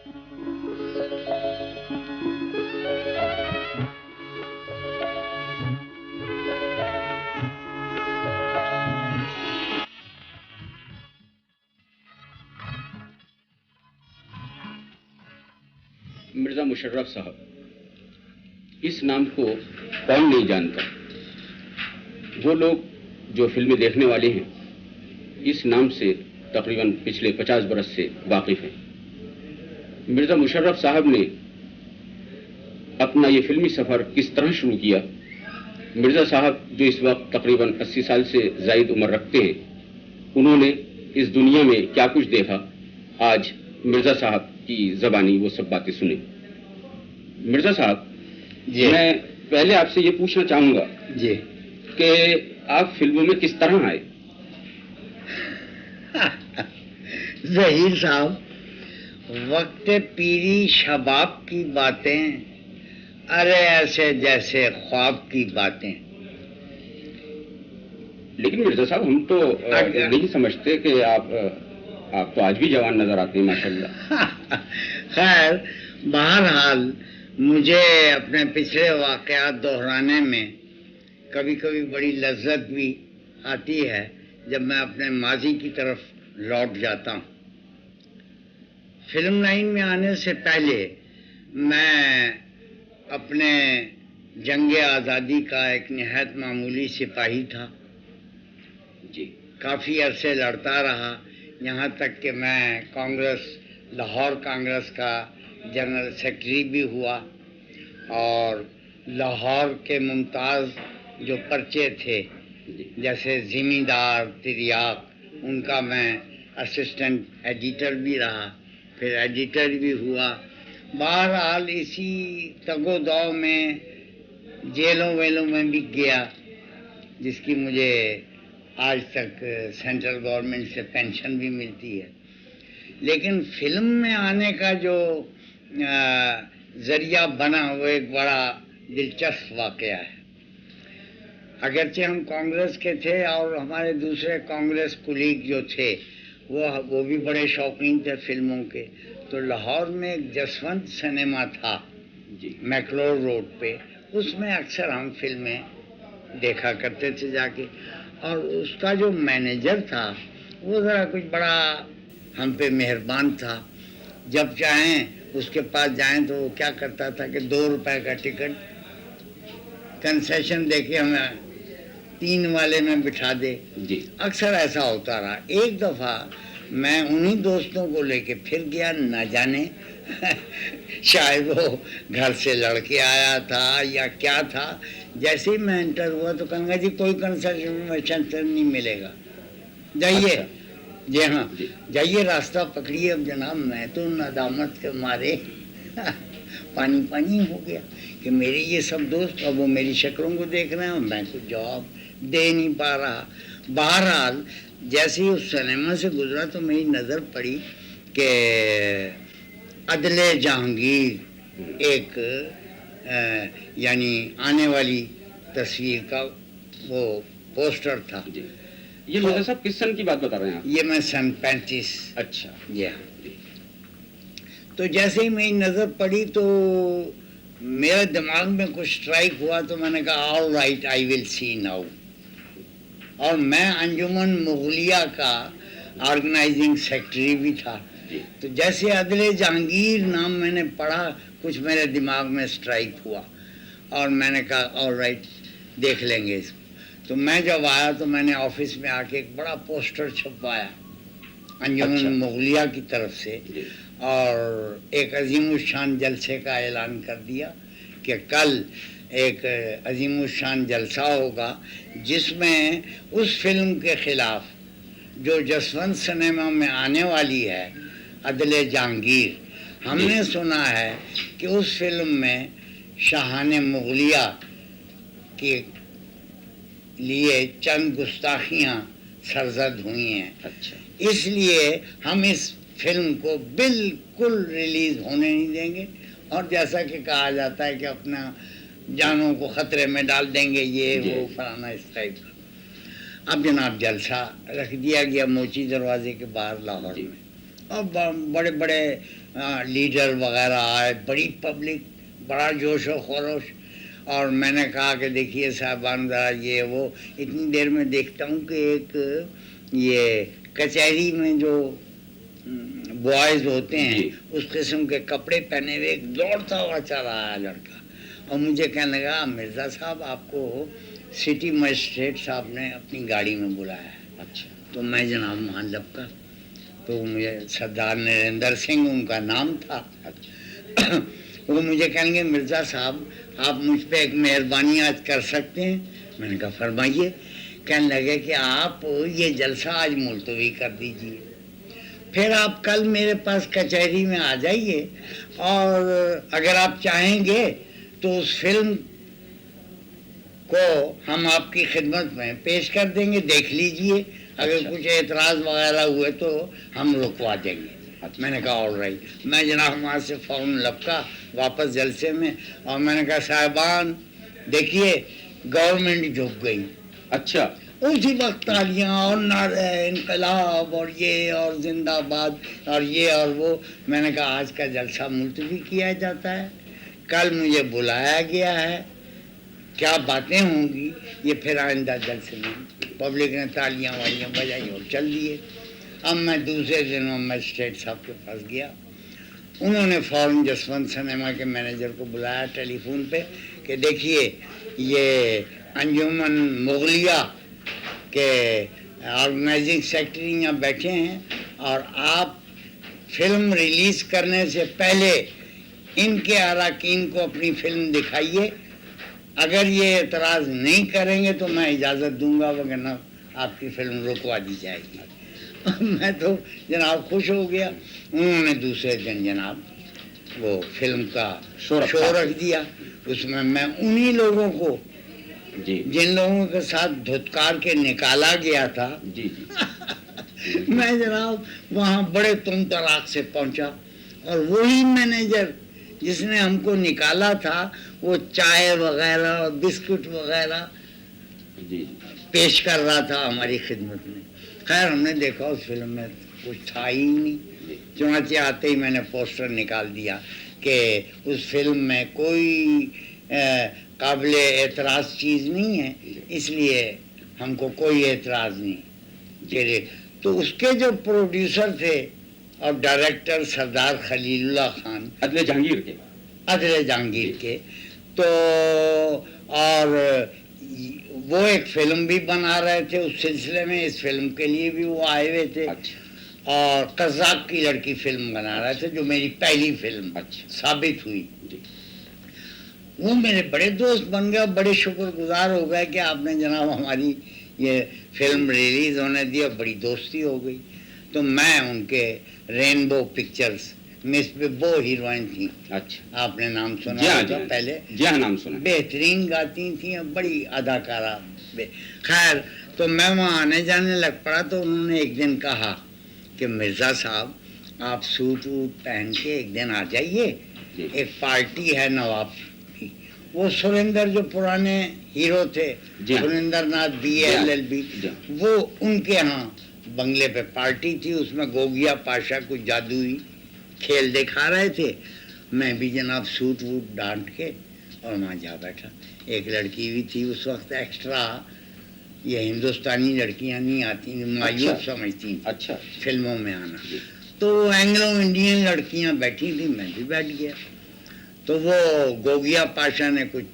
مرزا مشرف صاحب، اس نام کو کون نہیں جانتا؟ وہ لوگ جو فلمیں دیکھنے والے ہیں اس نام سے تقریباً پچھلے 50 برس سے واقف ہیں۔ مرزا مشرف صاحب نے اپنا یہ فلمی سفر کس طرح شروع کیا؟ مرزا صاحب جو اس وقت تقریباً 80 سال سے زائد عمر رکھتے ہیں، انہوں نے اس دنیا میں کیا کچھ دیکھا، آج مرزا صاحب کی زبانی وہ سب باتیں سنیں۔ مرزا صاحب جی، میں پہلے آپ سے یہ پوچھنا چاہوں گا جی کہ آپ فلموں میں کس طرح آئے؟ ظہیر صاحب، وقت پیری شباب کی باتیں، ارے ایسے جیسے خواب کی باتیں۔ لیکن مرزا صاحب ہم تو نہیں سمجھتے کہ آپ تو آج بھی جوان نظر آتے ہیں ماشاءاللہ۔ خیر، بہرحال مجھے اپنے پچھلے واقعات دہرانے میں کبھی کبھی بڑی لذت بھی آتی ہے جب میں اپنے ماضی کی طرف لوٹ جاتا ہوں۔ فلم لائن میں آنے سے پہلے میں اپنے جنگ آزادی کا ایک نہایت معمولی سپاہی تھا جی۔ کافی عرصے لڑتا رہا، یہاں تک کہ میں لاہور کانگریس کا جنرل سیکرٹری بھی ہوا، اور لاہور کے ممتاز جو پرچے تھے جیسے زمیندار، تریاق، ان کا میں اسسٹنٹ ایڈیٹر بھی رہا، پھر ایڈیٹر بھی ہوا۔ بہرحال اسی تگ و دو میں جیلوں ویلوں میں بھی گیا، جس کی مجھے آج تک سینٹرل گورنمنٹ سے پینشن بھی ملتی ہے۔ لیکن فلم میں آنے کا جو ذریعہ بنا وہ ایک بڑا دلچسپ واقعہ ہے۔ اگرچہ ہم کانگریس کے تھے اور ہمارے دوسرے کانگریس کولیگ جو تھے وہ بھی بڑے شوقین تھے فلموں کے، تو لاہور میں ایک جسونت سنیما تھا جی، میکلور روڈ پہ، اس میں اکثر ہم فلمیں دیکھا کرتے تھے جا کے، اور اس کا جو مینیجر تھا وہ ذرا کچھ بڑا ہم پہ مہربان تھا۔ جب چاہیں اس کے پاس جائیں تو وہ کیا کرتا تھا کہ 2 روپے کا ٹکٹ کنسیشن دے کے ہمیں 3 والے میں بٹھا دے جی۔ اکثر ایسا ہوتا رہا۔ ایک دفعہ میں انہی دوستوں کو لے کے پھر گیا، نہ جانے شاید وہ گھر سے لڑکے آیا تھا یا کیا تھا۔ جیسے ہی میں انٹر ہوا تو کہوں گا جی کوئی کنسیشن نہیں ملے گا، جائیے۔ جی ہاں، جائیے، راستہ پکڑیے۔ اب جناب میں تو ندامت کے مارے پانی پانی ہو گیا کہ میرے یہ سب دوست اب وہ میری شکلوں کو دیکھ رہے ہیں اور میں کچھ جواب دے نہیں پا رہا۔ بہرحال جیسے ہی اس سنیما سے گزرا تو میری نظر پڑی کہ عدل جہانگیر ایک یعنی آنے والی تصویر کا وہ پوسٹر تھا۔ یہ مرزا صاحب کس سن کی بات بتا رہے ہیں آپ؟ یہ میں سن 35۔ اچھا جی ہاں۔ تو جیسے ہی میری نظر پڑی تو میرے دماغ میں کچھ اسٹرائک ہوا، تو میں نے کہا all right I will C now. اور میں انجمن مغلیہ کا آرگنائزنگ سیکرٹری بھی تھا، تو جیسے عدل جہانگیر نام میں نے پڑھا کچھ میرے دماغ میں اسٹرائک ہوا، اور میں نے کہا آل رائٹ دیکھ لیں گے اس کو۔ تو میں جب آیا تو میں نے آفس میں آ کے ایک بڑا پوسٹر چھپوایا انجمن مغلیہ کی طرف سے، اور ایک عظیم الشان جلسے کا اعلان کر دیا کہ کل ایک عظیم الشان جلسہ ہوگا جس میں اس فلم کے خلاف جو جسونت سنیما میں آنے والی ہے، عدل جہانگیر، ہم نے سنا ہے کہ اس فلم میں شاہان مغلیہ کے لیے چند گستاخیاں سرزد ہوئی ہیں۔ اچھا، اس لیے ہم اس فلم کو بالکل ریلیز ہونے نہیں دیں گے، اور جیسا کہ کہا جاتا ہے کہ اپنا جانوں کو خطرے میں ڈال دیں گے، یہ وہ فلانا اس ٹائپ کا۔ اب جناب جلسہ رکھ دیا گیا موچی دروازے کے باہر لاہور میں، اور بڑے بڑے لیڈر وغیرہ آئے, بڑی پبلک, بڑا جوش و خروش. اور میں نے کہا کہ دیکھیے صاحبان ذرا یہ وہ, اتنی دیر میں دیکھتا ہوں کہ ایک یہ کچہری میں جو بوائز ہوتے ہیں اس قسم کے کپڑے پہنے ہوئے ایک دوڑتا ہوا چلا آیا لڑکا, اور مجھے کہنے لگا مرزا صاحب آپ کو سٹی مجسٹریٹ صاحب نے اپنی گاڑی میں بلایا ہے. اچھا. تو میں جناب وہاں لپکا, تو مجھے سردار نریندر سنگھ ان کا نام تھا. وہ مجھے کہیں گے مرزا صاحب آپ مجھ پہ ایک مہربانی آج کر سکتے ہیں؟ میں نے کہا فرمائیے. کہنے لگے کہ آپ یہ جلسہ آج ملتوی کر دیجئے, پھر آپ کل میرے پاس کچہری میں آ جائیے, اور اگر آپ چاہیں گے تو اس فلم کو ہم آپ کی خدمت میں پیش کر دیں گے, دیکھ لیجئے, اگر کچھ اعتراض وغیرہ ہوئے تو ہم رکوا دیں گے. میں نے کہا آل رائٹ. میں جناب وہاں سے فوراً لپکا واپس جلسے میں, اور میں نے کہا صاحبان دیکھیے گورنمنٹ جھک گئی. اچھا. اسی وقت تالیاں اور نعرے انقلاب اور یہ اور زندہ آباد اور یہ اور وہ. میں نے کہا آج کا جلسہ ملتوی کیا جاتا ہے, کل مجھے بلایا گیا ہے, کیا باتیں ہوں گی یہ پھر آئندہ جلسے میں. پبلک نے تالیاں والیاں بجائی اور چل دیے. اب میں دوسرے دن مجسٹریٹ صاحب کے پاس گیا, انہوں نے فوراً جسونت سنیما کے مینیجر کو بلایا ٹیلی فون پہ کہ دیکھیے یہ انجمن مغلیہ کے آرگنائزنگ سیکرٹری یہاں بیٹھے ہیں, اور آپ فلم ریلیز کرنے سے پہلے ان کے اراکین کو اپنی فلم دکھائیے, اگر یہ اعتراض نہیں کریں گے تو میں اجازت دوں گا, وگرنہ آپ کی فلم رکوا دی جائے گی. میں تو جناب خوش ہو گیا. انہوں نے دوسرے دن جناب وہ فلم کا شو رکھ دیا. اس میں انہی لوگوں کو جن لوگوں کے ساتھ دھتکار کے نکالا گیا تھا, میں جناب وہاں بڑے تم تراک سے پہنچا, اور وہی مینیجر جس نے ہم کو نکالا تھا وہ چائے وغیرہ اور بسکٹ وغیرہ پیش کر رہا تھا ہماری خدمت میں. خیر ہم نے دیکھا اس فلم میں کچھ تھا ہی نہیں, چنانچہ آتے ہی میں نے پوسٹر نکال دیا کہ اس فلم میں کوئی قابل اعتراض چیز نہیں ہے, اس لیے ہم کو کوئی اعتراض نہیں. تو اس کے جو پروڈیوسر تھے اور ڈائریکٹر سردار خلیل اللہ خان عدل جہانگیر کے, تو اور وہ ایک فلم بھی بنا رہے تھے اس سلسلے میں, اس فلم کے لیے بھی وہ آئے ہوئے تھے. اور قزاق کی لڑکی فلم بنا رہے تھے جو میری پہلی فلم ثابت ہوئی. وہ میرے بڑے دوست بن گئے, بڑے شکر گزار ہو گئے کہ آپ نے جناب ہماری یہ فلم ریلیز ہونے دی, اور بڑی دوستی ہو گئی. تو میں ان کے رینبو پکچرز, مس ببو ہیروئن تھیں. اچھا. آپ نے نام سنا ہوگا پہلے, نام سنا, بہترین گاتی تھیں, بڑی اداکارہ. خیر تو میں وہاں آنے جانے لگ پڑا, تو انہوں نے ایک دن کہا کہ مرزا صاحب آپ سوٹ ووٹ پہن کے ایک دن آ جائیے, ایک پارٹی ہے نواب کی. وہ سریندر جو پرانے ہیرو تھے, سریندر ناتھ BLLB, وہ ان کے ہاں بنگلے پہ پارٹی تھی. اس میں گوگیا پاشا کچھ جادوئی کھیل دکھا رہے تھے. میں بھی جناب سوٹ ووٹ ڈانٹ کے اور وہاں جا بیٹھا. ایک لڑکی بھی تھی اس وقت ایکسٹرا, یہ ہندوستانی لڑکیاں نہیں آتی, مایوب سمجھتی اچھا فلموں میں آنا. تو اینگلو انڈین لڑکیاں بیٹھی تھیں, میں بھی بیٹھ گیا. تو وہ گوگیا پاشا نے کچھ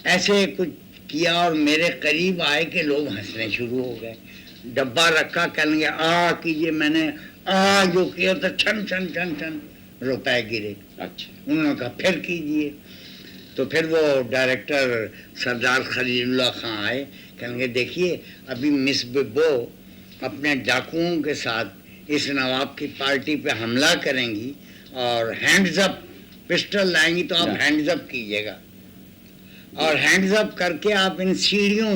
ایسے کچھ کیا اور میرے قریب آئے کہ لوگ ہنسنے شروع ہو گئے. ڈبہ رکھا, کہنے لگے آ کیجیے. میں نے آ جو کیا تو چھن چھن چھن چھن روپے گرے. اچھا. انہوں نے کہا پھر کیجیے. تو پھر وہ ڈائریکٹر سردار خلیل اللہ خان آئے, کہنے لگے دیکھیے ابھی مس ببو اپنے ڈاکوؤں کے ساتھ اس نواب کی پارٹی پہ حملہ کریں گی, اور ہینڈز اپ پسٹل لائیں گی, تو آپ ہینڈز اپ کیجیے گا, اور ہینڈز اپ کر کے آپ ان سیڑھیوں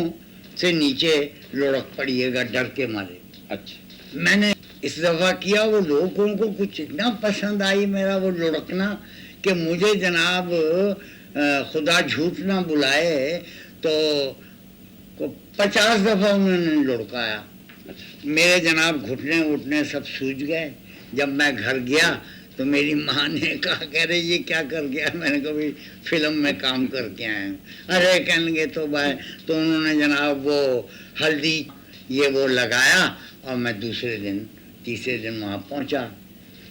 سے نیچے لڑک پڑیے گا ڈر کے مارے. اچھا. میں نے اس دفعہ کیا, وہ لوگوں کو کچھ اتنا پسند آئی میرا وہ لڑکنا کہ مجھے جناب خدا جھوٹ نہ بلائے تو 50 دفعہ انہوں نے لڑکایا. میرے جناب گھٹنے وٹنے سب سوج گئے. جب میں گھر گیا تو میری ماں نے کہا کہہ رہے یہ کیا کر گیا. میں نے کہا بھی فلم میں کام کر کے آئے ہوں. ارے کہنے گے تو بھائی تو انہوں نے جناب وہ ہلدی یہ وہ لگایا اور میں تیسرے دن وہاں پہنچا.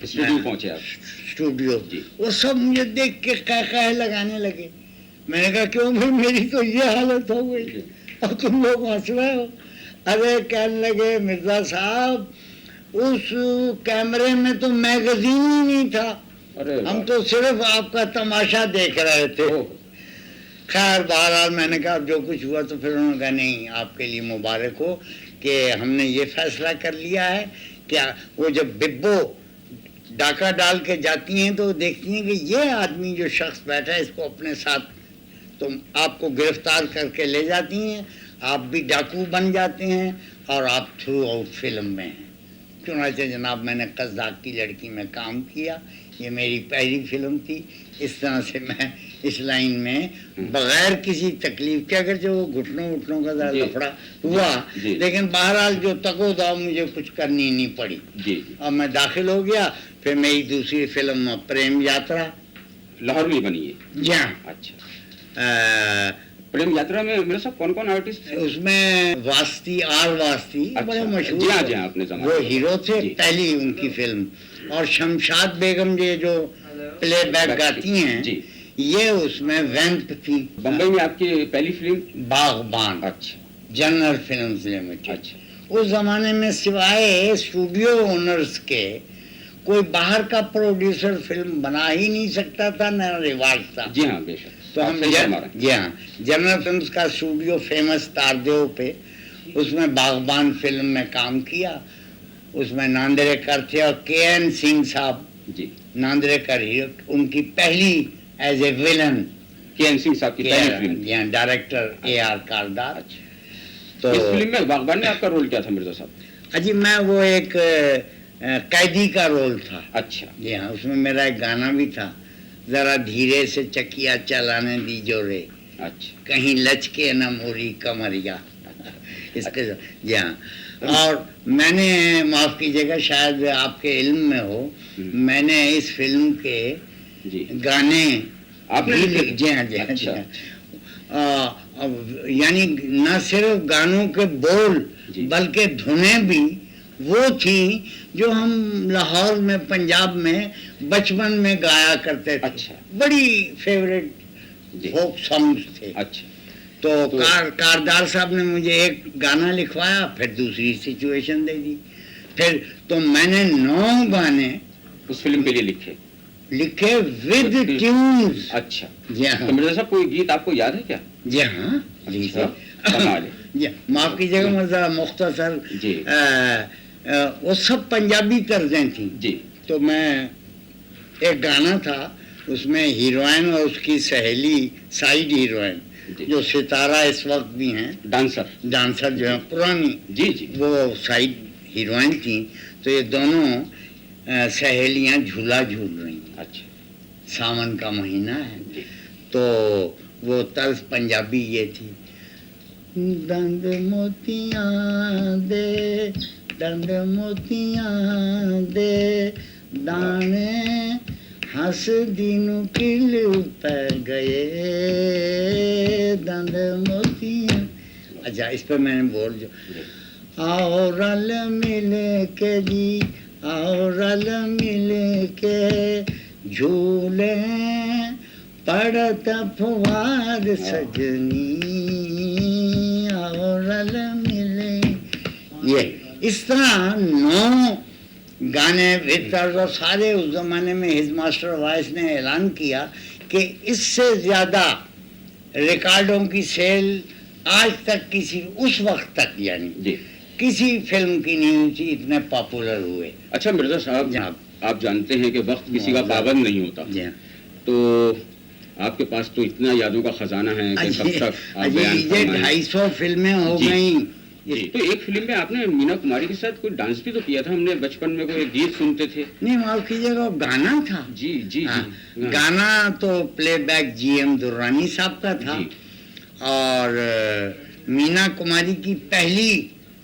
اسٹوڈیو پہنچے آپ؟ اسٹوڈیو. وہ سب مجھے دیکھ کے قہقہے لگانے لگے. میں نے کہا کیوں بھائی میری تو یہ حالت ہو گئی اور تم لوگ ہنس رہے ہو. ارے کہنے لگے مرزا صاحب اس کیمرے میں تو میگزین ہی نہیں تھا, ہم تو صرف آپ کا تماشا دیکھ رہے تھے. خیر بہرحال میں نے کہا جو کچھ ہوا تو پھر انہوں نے کہا نہیں آپ کے لیے مبارک ہو کہ ہم نے یہ فیصلہ کر لیا ہے کہ وہ جب ببو ڈاکہ ڈال کے جاتی ہیں تو دیکھتی ہیں کہ یہ آدمی جو شخص بیٹھا ہے اس کو اپنے ساتھ تو آپ کو گرفتار کر کے لے جاتی ہیں, آپ بھی ڈاکو بن جاتے ہیں اور آپ تھرو آؤٹ فلم میں ہیں. چنانچہ جناب میں نے قزاق کی لڑکی میں کام کیا. یہ میری پہلی فلم تھی. اس طرح سے میں اس لائن میں بغیر کسی تکلیف کے, اگر جو گھٹنوں وٹنوں کا ذرا لفڑا ہوا لیکن بہرحال جو تکو داؤ مجھے کچھ کرنی نہیں پڑی. اور میں داخل ہو گیا. پھر میری دوسری فلم پریم یاترا لاہور میں بنی ہے. جی ہاں. اچھا. پریم یاترا میں میرے ساتھ کون کون آرٹسٹ تھے؟ اس میں واسطی بڑے مشہور وہ ہیرو تھے. پہلی ان کی فلم. اور شمشاد بیگم جو پلے بیک گاتی ہیں یہ اس میں ویمپ تھی. بمبئی میں آپ کی پہلی فلم باغبان. اچھا. General films limited. اچھا. اس زمانے میں سوائے اسٹوڈیو اونرز کے کوئی باہر کا پروڈیوسر فلم بنا ہی نہیں سکتا تھا, نہ رواج تھا. جی ہاں بے شک. تو ہم جی ہاں جنرل فلمز کا اسٹوڈیو فیمس تاردیو پہ اس میں باغبان فلم میں کام کیا. اس میں ناندریکر تھے اور کے این سنگھ صاحب. جی. ناندریکر ہی ان کی پہلی ایز اے ویلن. کے این سنگھ صاحب کی پہلی فلم. جی ہاں ڈائریکٹر اے آر کاردار. تو اس فلم میں باغبان میں آپ کا رول کیا تھا مرزا صاحب؟ جی میں وہ ایک قیدی کا رول تھا. اچھا. جی ہاں اس میں میرا ایک گانا بھی تھا, ذرا دھیرے سے چکیا چلانے دیجو رے. اچھا. کہیں لچکے نہ موری کمریا. اس کے جی ہاں. اور میں نے معاف کیجیے گا شاید آپ کے علم میں ہو, میں نے اس فلم کے گانے آپ نے جی ہاں جی ہاں یعنی نہ صرف گانوں کے بول بلکہ دھنیں بھی وہ تھیں جو ہم لاہور میں پنجاب میں بچپن میں گایا کرتے تھے. اچھا. بڑی فیوریٹ فوک سانگز تھے. اچھا. تو کاردار صاحب نے مجھے ایک گانا لکھوایا, پھر دوسری سچویشن دے دی. پھر تو میں نے 9 گانے اس فلم کے لیے لکھے ود ٹیونز. اچھا. جی ہاں. تو مرزا صاحب کوئی گیت آپ کو یاد ہے کیا؟ جی ہاں. جی معاف کیجیے گا ذرا مختصر. جی. وہ سب پنجابی طرزیں تھیں. جی. تو میں ایک گانا تھا اس میں ہیروئن اور اس کی سہیلی سائیڈ ہیروئن جو ستارہ اس وقت بھی ہیں, ڈانسر جو ہیں پرانی, وہ سائیڈ ہیروئن تھیں. تو یہ دونوں سہیلیاں جھولا جھول رہی ہیں. اچھا. ساون کا مہینہ ہے. تو وہ طرز پنجابی یہ تھی, دند موتیاں دے دند موتیاں دے دانے ہس دینو کل پہ گئے دند موتیاں. اچھا اس پہ میں نے بول جو آؤ رل مل کے جی آؤ رل مل کے جھولے پڑت فواد سجنی آؤ رل ملے. یہ اس طرح 9 گانے اور سارے اس زمانے میں ہز ماسٹر وائس نے اعلان کیا کہ اس سے زیادہ ریکارڈوں کی سیل آج تک کسی اس وقت تک یعنی کسی فلم کی نہیں ہوئی تھی, اتنے پاپولر ہوئے. اچھا مرزا صاحب آپ جانتے ہیں کہ وقت کسی کا پابند نہیں ہوتا, تو آپ کے پاس تو اتنا یادوں کا خزانہ ہے کہ کب تک آپ بیان فرمائیں. 250 فلمیں ہو گئیں. تو ایک فلم میں آپ نے مینا کماری کے ساتھ کوئی ڈانس بھی تو کیا تھا, ہم نے بچپن میں کوئی گیت سنتے تھے. نہیں معاف کیجیے گا گانا تھا. جی. گانا تو playback G M Durrani صاحب کا تھا. اور مینا کماری کی پہلی